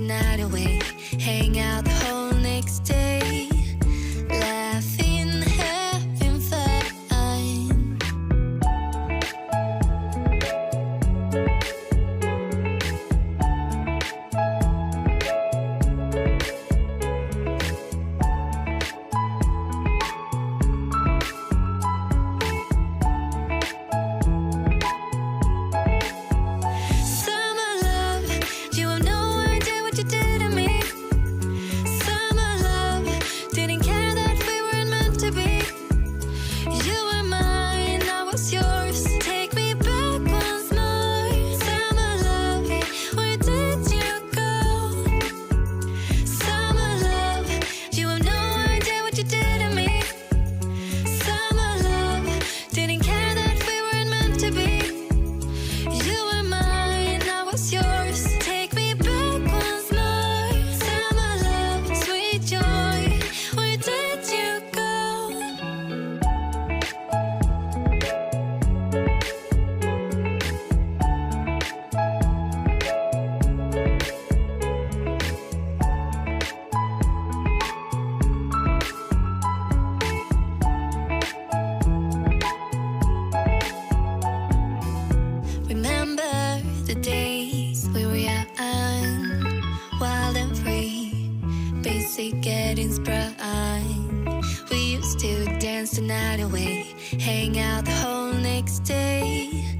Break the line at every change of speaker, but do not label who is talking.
night away, hang out the whole next day, laughing, having fun. The days we were young, wild and free, basic getting sprung. We used to dance the night away, hang out the whole next day,